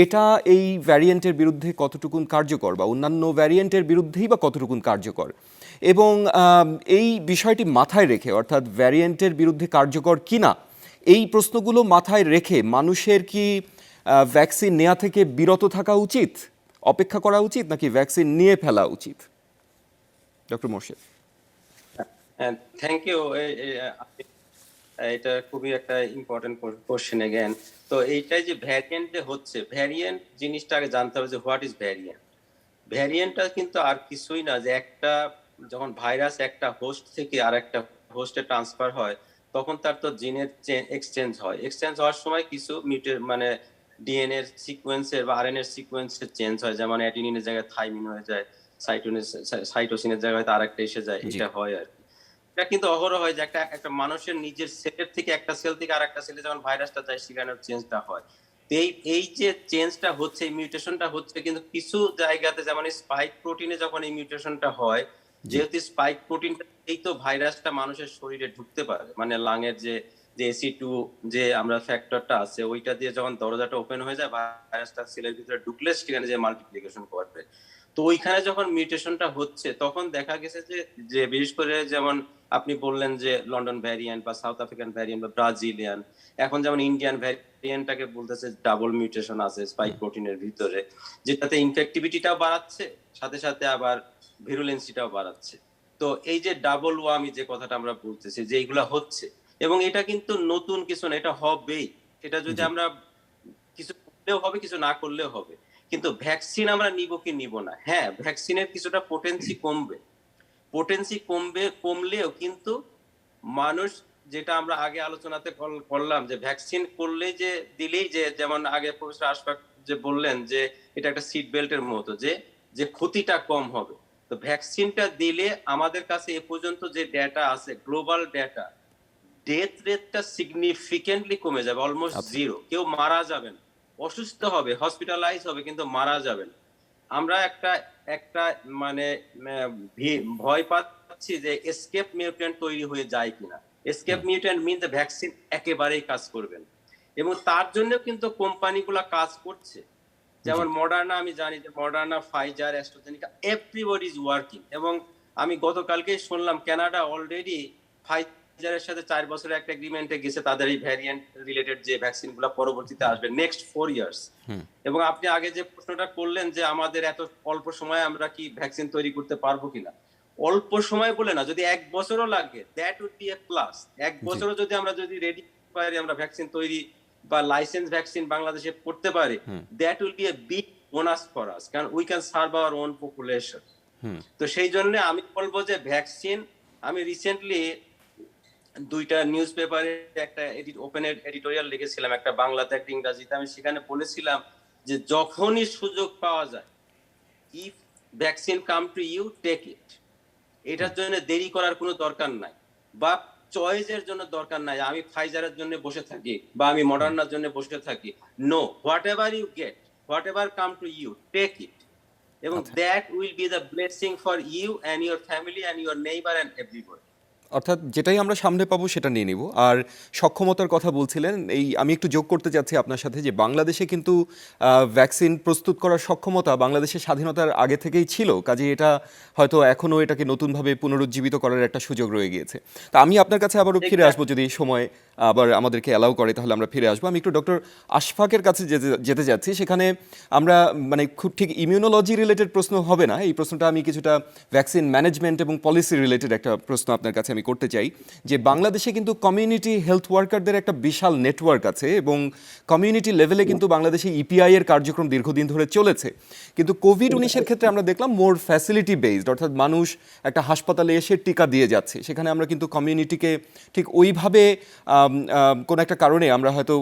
এটা এই ভ্যারিয়েন্টের বিরুদ্ধে কতটুকুন কার্যকর বা অন্যান্য ভ্যারিয়েন্টের বিরুদ্ধেই বা কতটুকুন কার্যকর, এবং এই বিষয়টি মাথায় রেখে অর্থাৎ ভ্যারিয়েন্টের বিরুদ্ধে কার্যকর কিনা এই প্রশ্নগুলো মাথায় রেখে মানুষের কি ভ্যাকসিন নেওয়া থেকে বিরত থাকা উচিত, অপেক্ষা করা উচিত, নাকি ভ্যাকসিন নিয়ে ফেলা উচিত? ডক্টর মোর্শেদ। Thank you. এটা খুবই একটা ইম্পর্টেন্ট কোশ্চেন এগেন। তো এইটাই যে ভ্যারিয়েন্ট যে হচ্ছে, ভ্যারিয়েন্ট জিনিসটা আগে জানতে হবে যে হোয়াট ইজ ভ্যারিয়েন্ট। ভ্যারিয়েন্টটা কিন্তু আর কিছুই না, যে একটা যখন ভাইরাস একটা হোস্ট থেকে আর একটা হোস্টে ট্রান্সফার হয় তখন তার তো জিনের এক্সচেঞ্জ হয়। এক্সচেঞ্জ হওয়ার সময় কিছু মানে ডিএনএ এর সিকোয়েন্সের বা আরএনএ এর সিকোয়েন্সের চেঞ্জ হয়, যেমন অ্যাডিনিনের জায়গায় থাইমিন হয়ে যায়, সাইটোসিনের জায়গায় হয়তো আরেকটা এসে যায়, এটা হয় আর কি। এটা কিন্তু অহরহ হয় যে একটা মানুষের নিজের সেলের থেকে একটা সেল থেকে আরেকটা সেলে যখন ভাইরাসটা যায় সেখানে চেঞ্জটা হয়। এই যে চেঞ্জটা হচ্ছে, এই মিউটেশনটা হচ্ছে, কিন্তু কিছু জায়গাতে যেমন স্পাইক প্রোটিনে যখন এই মিউটেশনটা হয়, যেহেতু স্পাইক প্রোটিনটা এই তো ভাইরাসটা মানুষের শরীরে ঢুকতে পারে, মানে লাংয়ের যে এসি2 যে আমরা ফ্যাক্টরটা আছে ওইটা দিয়ে যখন দরজাটা ওপেন হয়ে যায় ভাইরাসটা সেলের ভিতরে ঢুকলে সেখানে যে মাল্টিপ্লিকেশন করবে। তো ওইখানে যখন মিউটেশনটা হচ্ছে তখন দেখা গেছে যে বিশেষ করে যেমন আপনি বললেন যে লন্ডন ভ্যারিয়েন্ট বা সাউথ আফ্রিকান ভ্যারিয়েন্ট বা ব্রাজিলিয়ান, এখন যেমন ইন্ডিয়ান ভ্যারিয়েন্টটাকে বলতেছে ডাবল মিউটেশন আছে স্পাইক প্রোটিনের ভিতরে, যেটাতে ইনফেক্টিভিটিটাও বাড়াচ্ছে সাথে সাথে আবার ভিরুলেন্সিটাও বাড়াচ্ছে। তো এই যে ডাবল ওয়ামি যে কথাটা আমরা বলতেছি যে এইগুলা হচ্ছে, এবং এটা কিন্তু নতুন কিছু না, এটা হবেই। এটা যদি আমরা কিছু করলেও হবে, কিছু না করলেও হবে। কিন্তু ভ্যাকসিন আমরা নিব কি নিব না, হ্যাঁ ভ্যাকসিনের কিছুটা পোটেন্সি কমলেও কিন্তু মানুষ, যেটা আমরা আগে আলোচনাতে করলাম যে ভ্যাকসিন করলে যে দিলেই যে, যেমন আগে প্রফেসর আশফাক যে বললেন যে এটা একটা সিট বেল্টের মতো, যে ক্ষতিটা কম হবে। তো ভ্যাকসিনটা দিলে আমাদের কাছে এ পর্যন্ত যে ডেটা আছে, গ্লোবাল ডেটা, ডেথ রেটটা সিগনিফিকেন্টলি কমে যাবে, অলমোস্ট জিরো। কেউ মারা যাবে না, অসুস্থ হবে, হসপিটালাইজ হবে, কিন্তু মারা যাবে না। আমরা একটা মানে ভয় পাচ্ছি যে এসকেপ মিউট্যান্ট তৈরি হয়ে যায় কিনা। Escape mutant mean the vaccine একেবারেই কাজ করবে না, এবং তার জন্য কিন্তু কোম্পানিগুলো কাজ করছে। যেমন মডার্না, আমি জানি যে Moderna, Pfizer, AstraZeneca, everybody is working. এবং আমি গতকালকেই শুনলাম কানাডা অলরেডি ফাইজারের সাথে 4 বছরের একটা এগ্রিমেন্টে গেছে, তাদের এই ভ্যারিয়েন্ট রিলেটেড যে ভ্যাকসিন গুলো পরবর্তীতে আসবে নেক্সট 4 ইয়ার্স। এবং আপনি আগে যে প্রশ্নটা করলেন যে আমাদের এত অল্প সময়ে আমরা কি ভ্যাকসিন তৈরি করতে পারবো কিনা, অল্প সময় বলে না, যদি 1 বছরও লাগে that would be a plus. 1 বছরও যদি আমরা রেডি পারি, আমরা ভ্যাকসিন তৈরি বা লাইসেন্স ভ্যাকসিন বাংলাদেশে করতে পারি, that will be a big bonus for us, কারণ we can serve our own population. তো সেই জন্য আমি বলবো যে ভ্যাকসিন, আমি রিসেন্টলি 2টা নিউজ পেপারে একটা ওপেন এডিটোরিয়াল লিখেছিলাম, একটা বাংলাতে একটা ইংরেজিতে। আমি সেখানে বলেছিলাম যে যখনই সুযোগ পাওয়া যায়, if vaccine come to you, take it. এটার জন্য দেরি করার কোনো দরকার নাই, বা চয়েসের জন্য দরকার নাই, আমি ফাইজারের জন্য বসে থাকি বা আমি মডার্নার জন্য বসে থাকি। No, whatever you get, whatever come to you, take it. এবং that will be the blessing for you and your family and your neighbour and everybody. অর্থাৎ যেটাই আমরা সামনে পাবো সেটা নিয়ে নিব। আর সক্ষমতার কথা বলছিলেন, এই আমি একটু যোগ করতে চাচ্ছি আপনার সাথে যে বাংলাদেশে কিন্তু ভ্যাকসিন প্রস্তুত করার সক্ষমতা বাংলাদেশের স্বাধীনতার আগে থেকেই ছিল, কাজে এটা হয়তো এখনও এটাকে নতুনভাবে পুনরুজ্জীবিত করার একটা সুযোগ রয়ে গিয়েছে। তা আমি আপনার কাছে আবারও ফিরে আসবো, যদি সময় আবার আমাদেরকে অ্যালাউ করে তাহলে আমরা ফিরে আসবো। আমি একটু ডক্টর আশফাকের কাছে যেতে যাচ্ছি। সেখানে আমরা মানে খুব ঠিক ইমিউনোলজি রিলেটেড প্রশ্ন হবে না, এই প্রশ্নটা আমি কিছুটা ভ্যাকসিন ম্যানেজমেন্ট এবং পলিসি রিলেটেড একটা প্রশ্ন আপনার কাছে আমি করতে চাই। যে বাংলাদেশে কিন্তু কমিউনিটি হেলথ ওয়ার্কারদের একটা বিশাল নেটওয়ার্ক আছে, এবং কমিউনিটি লেভেলে কিন্তু বাংলাদেশে ইপিআই এর কার্যক্রম দীর্ঘদিন ধরে চলেছে। কিন্তু কোভিড-19 ক্ষেত্রে আমরা দেখলাম মোর ফ্যাসিলিটি বেসড, অর্থাৎ মানুষ একটা হাসপাতালে এসে টিকা দিয়ে যাচ্ছে। সেখানে আমরা কিন্তু কমিউনিটিকে ঠিক ওইভাবে কোনো একটা কারণে আমরা হয়তো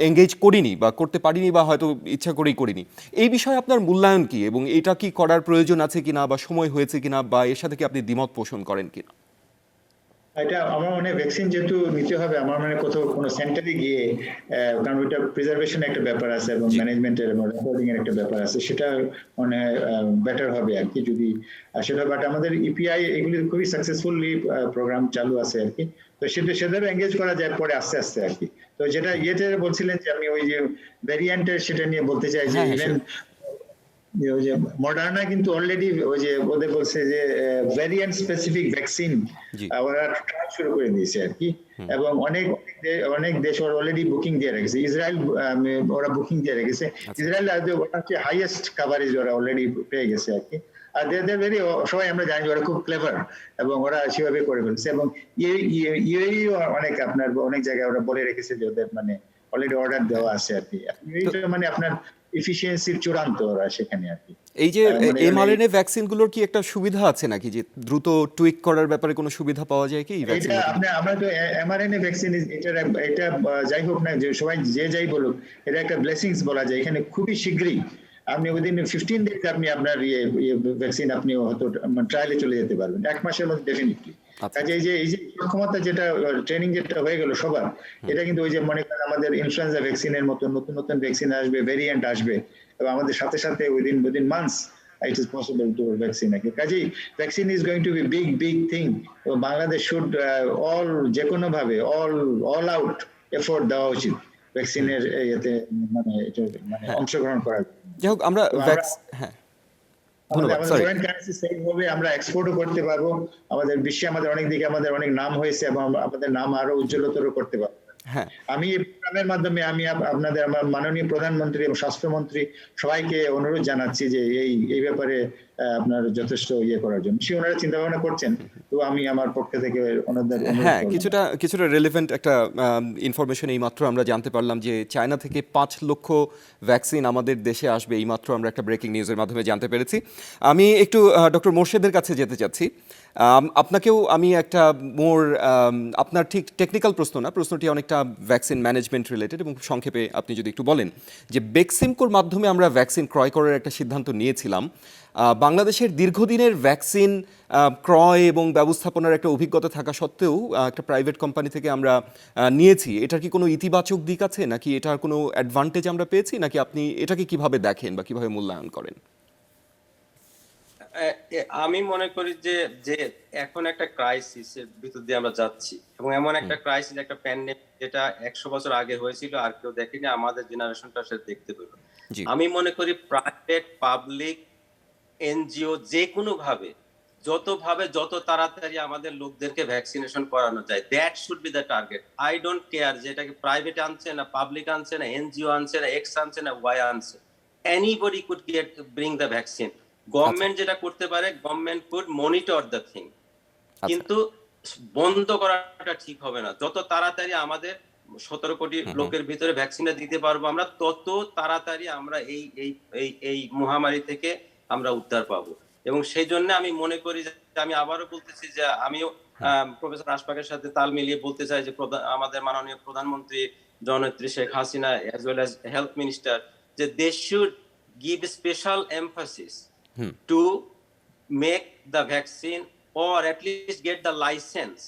এঙ্গেজ করিনি বা করতে পারিনি, বা হয়তো ইচ্ছা করেই করিনি। এই বিষয়ে আপনার মূল্যায়ন কি, এবং এটা কি করার প্রয়োজন আছে কিনা, বা সময় হয়েছে কিনা, বা এর সাথে কি আপনি দ্বিমত পোষণ করেন কিনা? এটা আমার মনে হয় ভ্যাকসিন যেহেতু নিতে হবে, আমার মনে কোথাও কোনো সেন্টারে গিয়ে, কারণ ওইটা প্রিজার্ভেশন একটা ব্যাপার আছে এবং ম্যানেজমেন্টের এবং রেকর্ডিং এর একটা ব্যাপার আছে, সেটা মনে হয় বেটার হবে আর কি যদি সেটা। বাট আমাদের ইপিআই এগুলি খুবই সাকসেসফুলি প্রোগ্রাম চালু আছে আর কি, তো সেটা এঙ্গেজ করা যায় পরে আস্তে আস্তে আর কি। তো যেটা ইয়েতে বলছিলেন যে আমি ওই যে ভ্যারিয়েন্টের সেটা নিয়ে বলতে চাই যে হ্যাঁ, ইভেন ওই যে মডার্না কিন্তু অলরেডি ওই যে ওদের বলছে যে ভ্যারিয়েন্ট স্পেসিফিক ভ্যাকসিন জি। ওরা ট্রায়াল শুরু করে দিয়েছে আর কি, এবং অনেক দেশ ওরা অলরেডি বুকিং দিয়ে রেখেছে। ইসরায়েল ওরা বুকিং দিয়ে রেখেছে। ইসরায়েল ওটা হচ্ছে হাইয়েস্ট কাভারেজ ওরা অলরেডি পেয়ে গেছে আর কি। আর ভেরি, সবাই আমরা জানি ওরা খুব ক্লেভার এবং ওরা সেভাবে করে ফেলছে। এবং ইউএইও অনেক আপনার অনেক জায়গায় ওরা বলে রেখেছে যে ওদের মানে অলরেডি অর্ডার দেওয়া আছে আর কি। এইটা মানে আপনার এফিসিয়েন্সির চূড়ান্ত ওরা সেখানে আর কি। এই যে এমআরএনএ ভ্যাকসিনগুলোর কি একটা সুবিধা আছে নাকি, যে দ্রুত টুইক করার ব্যাপারে কোনো সুবিধা পাওয়া যায় কি এই ভ্যাকসিন? এটা আমরা তো এমআরএনএ ভ্যাকসিন এটা যাই হোক না, যে সবাই যে যাই বলুক, এটা একটা ব্লেসিংস বলা যায়। এখানে খুবই শীঘ্রই আপনি উইদিন 15 ডেজ আপনি আপনার ভ্যাকসিন আপনি হয়তো ট্রায়ালে চলে যেতে পারবেন, 1 মাসের মধ্যে ডেফিনেটলি। কাজে এই যে ক্ষমতা যেটা ট্রেনিং যেটা হয়ে গেল সবার, এটা কিন্তু ওই যে মনে করেন আমাদের ইনফ্লুয়েঞ্জা ভ্যাকসিনের মতো নতুন নতুন ভ্যাকসিন আসবে, ভেরিয়েন্ট আসবে, এবং আমাদের সাথে সাথে within months it is possible to vaccine again. কাজেই vaccine is going to be big thing. Bangladesh should all যে কোনো ভাবে all out effort দেওয়া উচিত ভ্যাকসিনের এতে মানে অংশগ্রহণ করার। যাই হোক, আমরা হ্যাঁ ধন্যবাদ। আমাদের ফরেন কারেন্সি সেভ হবে, আমরা এক্সপোর্টও করতে পারবো। আমাদের বিশ্বে আমাদের অনেক দিকে আমাদের অনেক নাম হয়েছে এবং আমাদের নাম আরো উজ্জ্বলতর করতে পারবো। হ্যাঁ, আমি এই প্রোগ্রামের মাধ্যমে আমি আপনাদের আমার মাননীয় প্রধানমন্ত্রী এবং স্বাস্থ্যমন্ত্রী সবাইকে অনুরোধ জানাচ্ছি যে এই ব্যাপারে আপনার যথেষ্ট ইয়ে করার জন্য। ওনারা চিন্তা ভাবনা করছেন, তো আমি আমার পক্ষ থেকে ওনাদের হ্যাঁ কিছুটা রেলেভেন্ট একটা ইনফরমেশন এইমাত্র আমরা জানতে পারলাম যে চায়না থেকে 5 লক্ষ ভ্যাকসিন আমাদের দেশে আসবে, এইমাত্র আমরা একটা ব্রেকিং নিউজের মাধ্যমে জানতে পেরেছি। আমি একটু ডক্টর মোর্শেদের কাছে যেতে চাচ্ছি। আপনাকেও আমি একটা আপনার ঠিক টেকনিক্যাল প্রশ্ন না, প্রশ্নটি অনেকটা ভ্যাকসিন ম্যানেজমেন্ট রিলেটেড, এবং সংক্ষেপে আপনি যদি একটু বলেন যে বেক্সিমকোর মাধ্যমে আমরা ভ্যাকসিন ক্রয় করার একটা সিদ্ধান্ত নিয়েছিলাম। বাংলাদেশের দীর্ঘদিনের ভ্যাকসিন ক্রয় এবং ব্যবস্থাপনার একটা অভিজ্ঞতা থাকা সত্ত্বেও একটা প্রাইভেট কোম্পানি থেকে আমরা নিয়েছি। এটার কি কোনো ইতিবাচক দিক আছে, নাকি এটার কোনো অ্যাডভান্টেজ আমরা পেয়েছি, নাকি আপনি এটাকে কিভাবে দেখেন বা কিভাবে মূল্যায়ন করেন? আমি মনে করি যে এখন একটা ক্রাইসিসের ভিতর দিয়ে আমরা যাচ্ছি, এবং এমন একটা ক্রাইসিস, একটা প্যান্ডেমিক যেটা 100 বছর আগে হয়েছিল আর কেউ দেখেনি, আমাদের জেনারেশনটা সেটা দেখতে পেল। আমি মনে করি প্রাইভেট, পাবলিক, এনজিও যে কোনো ভাবে যত তাড়াতাড়ি আমাদের লোকদেরকে ভ্যাকসিনেশন করানো যায়, that should be the target. I don't care যে এটাকে প্রাইভেট আনছে না, পাবলিক আনছে না, এনজিও আনছে না, এক্স আনছে না, ওয়াই আনছে, anybody could bring the vaccine. Government যেটা করতে পারে, government could monitor the thing, কিন্তু বন্ধ করাটা ঠিক হবে না। যত তাড়াতাড়ি আমাদের 17 কোটি লোকের ভিতরে ভ্যাকসিনটা দিতে পারবো আমরা, তত তাড়াতাড়ি আমরা এই মহামারী থেকে আমরা উদ্ধার পাবো। এবং সেই জন্য আমি মনে করি যে, আমি আবারও বলতেছি যে আমিও প্রফেসর আশফাকের সাথে তাল মিলিয়ে বলতে চাই যে আমাদের মাননীয় প্রধানমন্ত্রী জননেত্রী Sheikh Hasina as well as health minister, যে they should give special emphasis to make the vaccine, or at least get the license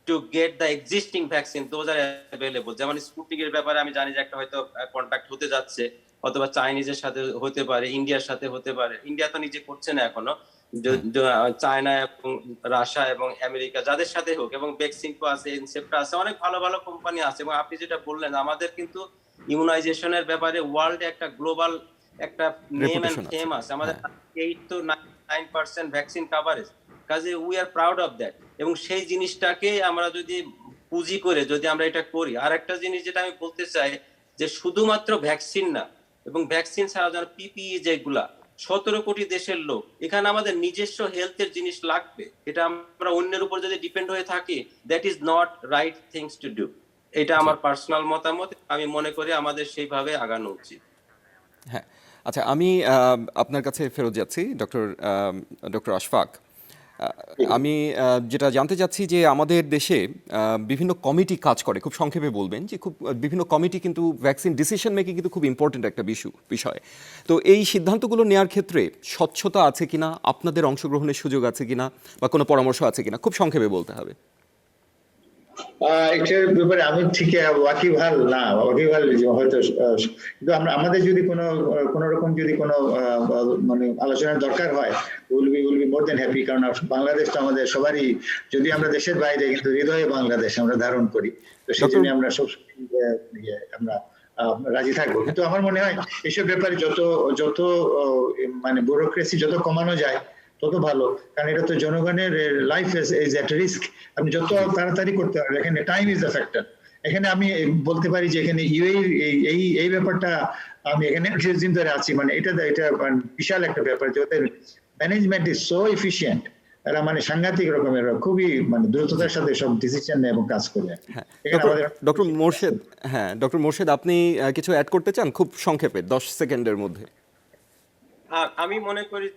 to get the existing vaccine, those are available. যেমন স্পুটনিকের ব্যাপারে আমি জানি যে একটা হয়তো কন্ট্যাক্ট হতে যাচ্ছে, অথবা চাইনিজের সাথে হতে পারে, ইন্ডিয়ার সাথে হতে পারে। ইন্ডিয়া তো নিজে করছে না এখনো, চায়না এবং রাশিয়া এবং আমেরিকা যাদের সাথে হোক, এবং বেক্সিমকো আছে, ইনসেপ্টা আছে, অনেক ভালো ভালো কোম্পানি আছে। এবং আপনি যেটা বললেন, আমাদের কিন্তু ইমিউনাইজেশনের ব্যাপারে ওয়ার্ল্ডে একটা গ্লোবাল একটা নেম এন্ড ফেম আছে। আমাদের 8 to 9% ভ্যাকসিন কভারেজ, কাজে we are proud of that. এবং সেই জিনিসটাকে আমরা যদি পুঁজি করে যদি আমরা এটা করি। আর একটা জিনিস যেটা আমি বলতে চাই, যে শুধুমাত্র ভ্যাকসিন না, এবং ভ্যাকসিন ছাড়া যেন পিপিই যেগুলা, 17 কোটি দেশের লোক, এখানে আমাদের নিজস্ব হেলথের জিনিস লাগবে। এটা আমরা অন্যের উপর যদি ডিপেন্ড হয়ে থাকি, that is not right things to do. এটা আমার পার্সোনাল মতামত। আমি মনে করি আমাদের সেইভাবে আগানো উচিত। হ্যাঁ, আচ্ছা, আমি আপনার কাছে ফেরত যাচ্ছি ডক্টর আশফাক। আমি যেটা জানতে চাচ্ছি যে আমাদের দেশে বিভিন্ন কমিটি কাজ করে, খুব সংক্ষেপে বলবেন যে বিভিন্ন কমিটি কিন্তু ভ্যাকসিন ডিসিশন মেকিং কিন্তু খুব ইম্পর্টেন্ট একটা বিষয়। তো এই সিদ্ধান্তগুলো নেওয়ার ক্ষেত্রে স্বচ্ছতা আছে কিনা, আপনাদের অংশগ্রহণের সুযোগ আছে কিনা, বা কোনো পরামর্শ আছে কিনা, খুব সংক্ষেপে বলতে হবে। এটার ব্যাপারে আমি ঠিক ওয়াকিবহাল না, হয়তো, কিন্তু আমাদের যদি কোনো রকম যদি কোনো মানে আলোচনার দরকার হয়, will be more than happy. কারণ বাংলাদেশ তো আমাদের সবারই, যদি আমরা দেশের বাইরে, কিন্তু হৃদয়ে বাংলাদেশ আমরা ধারণ করি। তো সেই জন্য আমরা সব আমরা রাজি থাকবো। কিন্তু আমার মনে হয় এসব ব্যাপারে যত যত মানে ব্যুরোক্রেসি যত কমানো যায় তত ভালো, কারণ এটা তো জনগণের লাইফ ইজ এট রিস্ক। আপনি যত তাড়াতাড়ি করতে পারবেন, এখানে টাইম ইজ দ্য ফ্যাক্টর। এখানে আমি বলতে পারি যে এখানে এই ব্যাপারটা, আমি এখানে দিন ধরে আছি, মানে এটা বিশাল একটা ব্যাপার যে ওদের ম্যানেজমেন্ট ইজ সো এফিশিয়েন্ট, এরা মানে সাংঘাতিক রকমের, খুবই মানে দ্রুততার সাথে সব ডিসিশন নেয় এবং কাজ করে। ডক্টর মোর্শেদ, ডক্টর মোর্শেদ, আপনি কিছু অ্যাড করতে চান খুব সংক্ষেপে 10 সেকেন্ডের মধ্যে? আমি মনে করি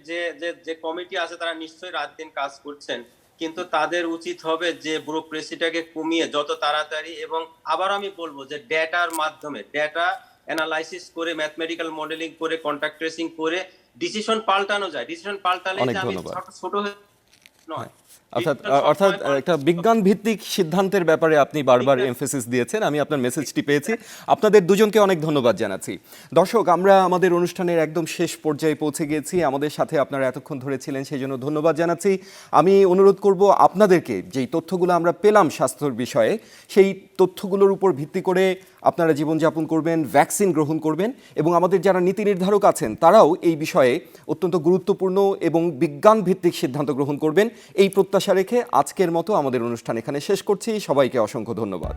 যে যে কমিটি আছে তারা নিশ্চয়ই রাত দিন কাজ করছেন, কিন্তু তাদের উচিত হবে যে ব্যুরোক্রেসিটাকে কমিয়ে যত তাড়াতাড়ি, এবং আবার আমি বলবো যে ডেটার মাধ্যমে, ডেটা অ্যানালাইসিস করে, ম্যাথমেটিক্যাল মডেলিং করে, কন্টাক্ট ট্রেসিং করে ডিসিশন পাল্টানো যায়। ডিসিশন পাল্টালে যে আমি ছোট নয়, অর্থাৎ একটা বিজ্ঞান ভিত্তিক সিদ্ধান্তের ব্যাপারে আপনি বারবার এমফেসিস দিয়েছেন। আমি আপনার মেসেজটি পেয়েছি। আপনাদের দুজনকে অনেক ধন্যবাদ জানাচ্ছি। দর্শক, আমরা আমাদের অনুষ্ঠানের একদম শেষ পর্যায়ে পৌঁছে গিয়েছি। আমাদের সাথে আপনারা এতক্ষণ ধরে ছিলেন, সেই জন্য ধন্যবাদ জানাচ্ছি। আমি অনুরোধ করব আপনাদেরকে, যেই তথ্যগুলো আমরা পেলাম স্বাস্থ্যের বিষয়ে, সেই তথ্যগুলোর উপর ভিত্তি করে আপনারা জীবনযাপন করবেন, ভ্যাকসিন গ্রহণ করবেন, এবং আমাদের যারা নীতি নির্ধারক আছেন তারাও এই বিষয়ে অত্যন্ত গুরুত্বপূর্ণ এবং বিজ্ঞান ভিত্তিক সিদ্ধান্ত গ্রহণ করবেন। এই প্রত্যাশা রেখে আজকের মতো আমাদের অনুষ্ঠান এখানে শেষ করছি। সবাইকে অসংখ্য ধন্যবাদ।